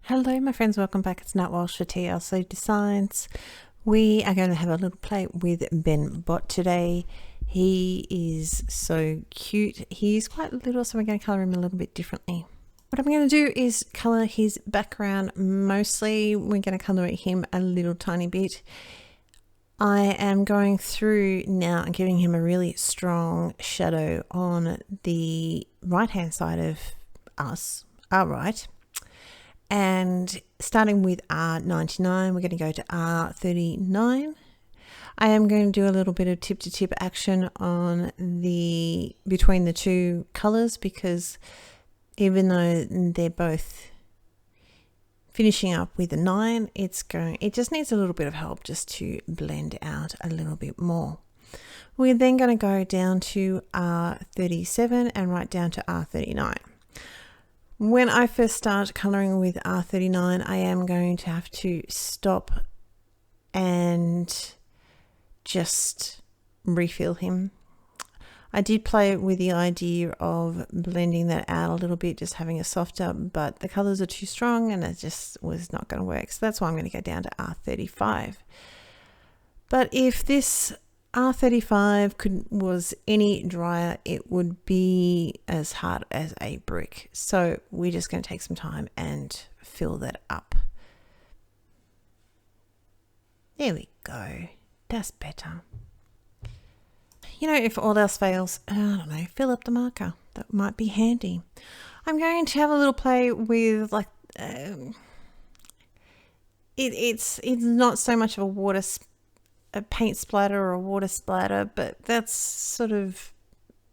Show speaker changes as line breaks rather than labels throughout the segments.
Hello my friends, welcome back. It's Nat Walsh for TLC Designs. We are going to have a little play with Ben Bot today. He is so cute. He's quite little, so we're going to colour him a little bit differently. What I'm going to do is colour his background mostly. We're going to colour him a little tiny bit. I am going through now and giving him a really strong shadow on the right hand side of us, our right. And starting with R99, we're going to go to R39. I am going to do a little bit of tip to tip action on between the two colors, because even though they're both finishing up with a 9, it just needs a little bit of help just to blend out a little bit more. We're then going to go down to R37 and right down to R39. When I first start colouring with R39, I am going to have to stop and just refill him. I did play with the idea of blending that out a little bit, just having a softer, but the colours are too strong and it just was not going to work. So that's why I'm going to go down to R35. But if this R35 was any drier, it would be as hard as a brick. So we're just going to take some time and fill that up. There we go. That's better. You know, if all else fails, I don't know, fill up the marker. That might be handy. I'm going to have a little play with it's not so much of a paint splatter or a water splatter, but that's sort of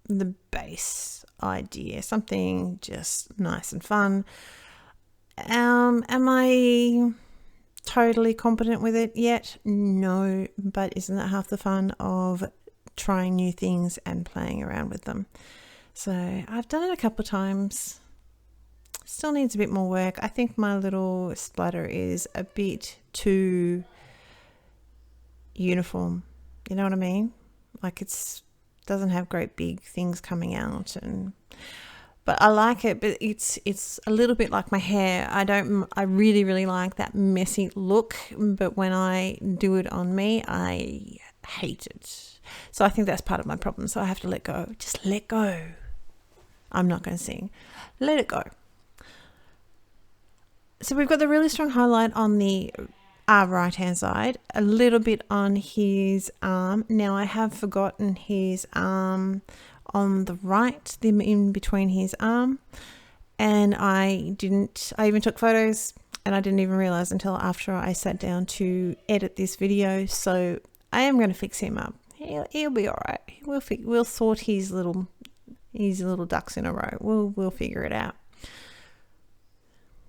the base idea, something just nice and fun. Am I totally competent with it yet? No, but isn't that half the fun of trying new things and playing around with them? So I've done it a couple of times, still needs a bit more work. I think my little splatter is a bit too uniform, you know what I mean? Like doesn't have great big things coming out, but I like it. But it's a little bit like my hair. I really like that messy look, but when I do it on me, I hate it. So I think that's part of my problem. So I have to let go. Just let go. I'm not going to sing. Let it go. So we've got the really strong highlight on the right hand side, a little bit on his arm. Now I have forgotten his arm on the right, in between his arm, and I even took photos and I didn't even realize until after I sat down to edit this video. So I am going to fix him up. He'll be all right. We'll sort his little ducks in a row. We'll figure it out.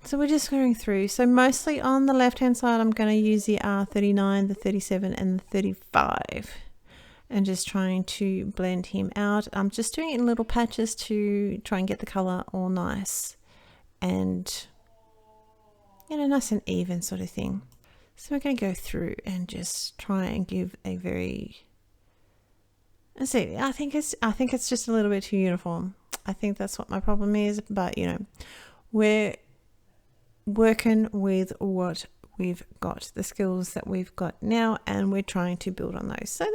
So we're just going through. So mostly on the left hand side, I'm going to use the R39, the 37 and the 35 and just trying to blend him out. I'm just doing it in little patches to try and get the color all nice and, you know, nice and even sort of thing. So we're going to go through and just try and give a very, let's see, I think it's just a little bit too uniform. I think that's what my problem is, but you know, we're working with what we've got, the skills that we've got now, and we're trying to build on those. So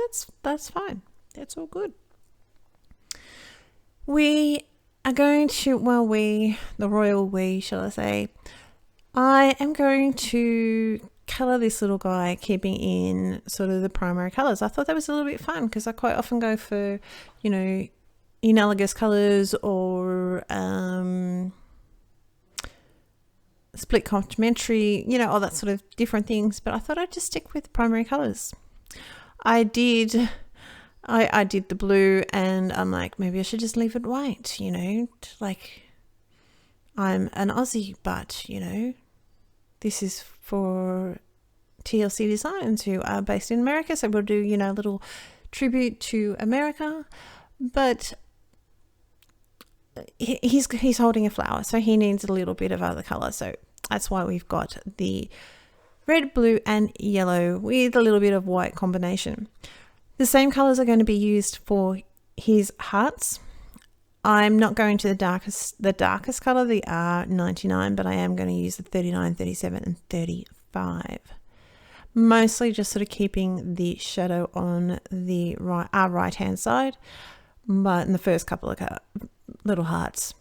that's fine. That's all good. We are going to, the royal we, shall I say, I am going to color this little guy, keeping in sort of the primary colors. I thought that was a little bit fun because I quite often go for, you know, analogous colors or split complementary, you know, all that sort of different things, but I thought I'd just stick with primary colors. I did the blue, and I'm like, maybe I should just leave it white, you know, like I'm an Aussie, but you know, this is for TLC Designs who are based in America, so we'll do, you know, a little tribute to America, but he's holding a flower, so he needs a little bit of other color. So that's why we've got the red, blue and yellow with a little bit of white combination. The same colors are going to be used for his hearts. I'm not going to the darkest color, the R99, but I am going to use the 39, 37 and 35. Mostly just sort of keeping the shadow on the right hand side, but in the first couple of little hearts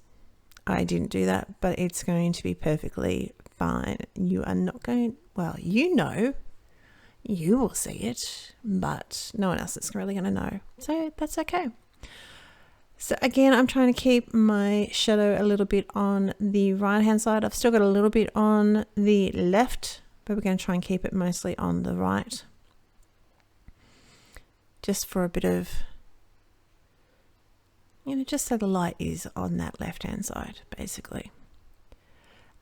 I didn't do that, but it's going to be perfectly fine. You are not going, well, you know, you will see it, but no one else is really going to know, so that's okay. So again, I'm trying to keep my shadow a little bit on the right hand side. I've still got a little bit on the left, but we're going to try and keep it mostly on the right, just for a bit of, you know, just so the light is on that left hand side basically,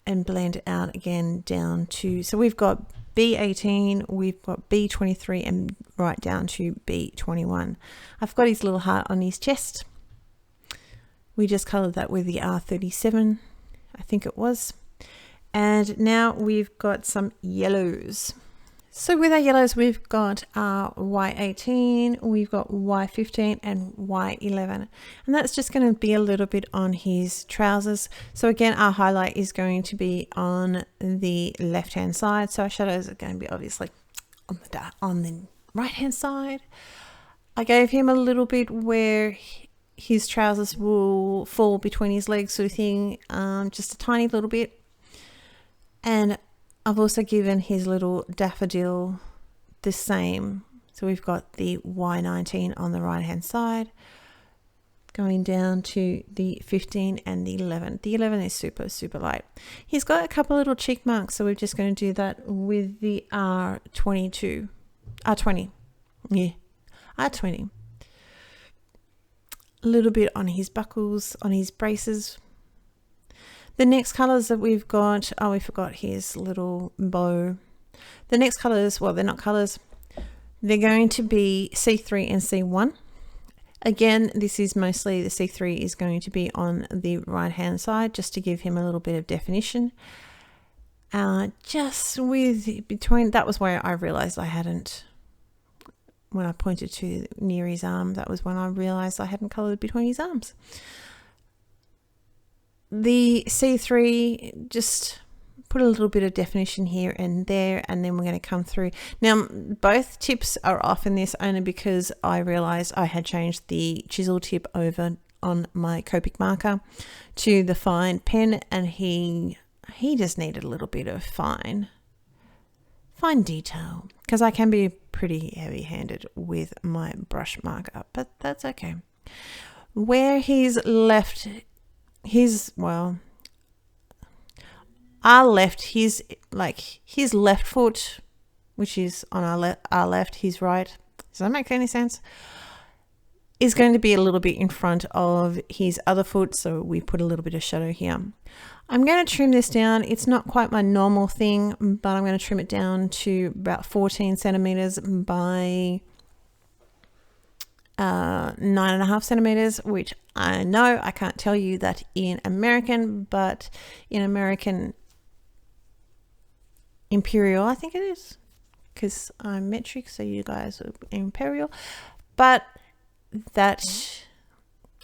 and blend it out again down to, so we've got B18, we've got B23 and right down to B21. I've got his little heart on his chest. We just colored that with the R37, I think it was. And now we've got some yellows. So with our yellows, we've got our Y18, we've got Y15 and Y11. And that's just going to be a little bit on his trousers. So again, our highlight is going to be on the left-hand side. So our shadows are going to be obviously on the right-hand side. I gave him a little bit where his trousers will fall between his legs, sort of thing, just a tiny little bit. And I've also given his little daffodil the same. So we've got the Y19 on the right hand side, going down to the 15 and the 11. The 11 is super, super light. He's got a couple little cheek marks, so we're just going to do that with the R20. Yeah, R20. A little bit on his buckles, on his braces. The next colors that we've got, oh, we forgot his little bow. The next colors, well, they're not colors. They're going to be C3 and C1. Again, this is mostly, the C3 is going to be on the right hand side, just to give him a little bit of definition. Just with between, that was where I realized I hadn't, when I pointed to near his arm, that was when I realized I hadn't colored between his arms. The C3, just put a little bit of definition here and there, and then we're going to come through. Now, both tips are off in this only because I realized I had changed the chisel tip over on my Copic marker to the fine pen, and he just needed a little bit of fine detail, because I can be pretty heavy-handed with my brush marker, but that's okay. Where he's left well, our left, his left foot, which is on our left, his right, does that make any sense, is going to be a little bit in front of his other foot, so we put a little bit of shadow here. I'm going to trim this down. It's not quite my normal thing, but I'm going to trim it down to about 14 centimeters by 9.5 centimeters, which I know I can't tell you that in American, but in American Imperial, I think it is, because I'm metric, so you guys are Imperial, but that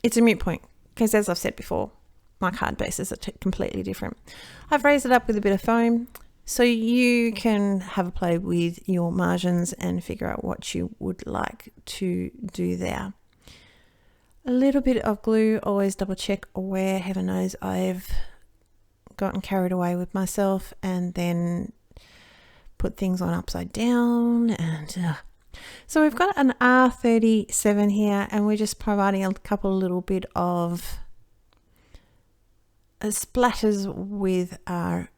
it's a moot point, because as I've said before, my card bases are completely different. I've raised it up with a bit of foam, so you can have a play with your margins and figure out what you would like to do there. A little bit of glue, always double check where, heaven knows, I've gotten carried away with myself and then put things on upside down. And so we've got an R37 here, and we're just providing a couple little bit of splatters with our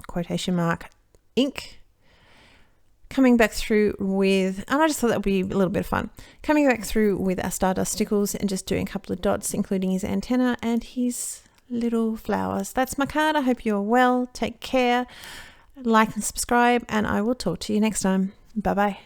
quotation mark ink, coming back through with, and I just thought that would be a little bit of fun, coming back through with our Stardust stickles and just doing a couple of dots, including his antenna and his little flowers. That's my card. I hope you're well. Take care, like and subscribe, and I will talk to you next time. Bye bye.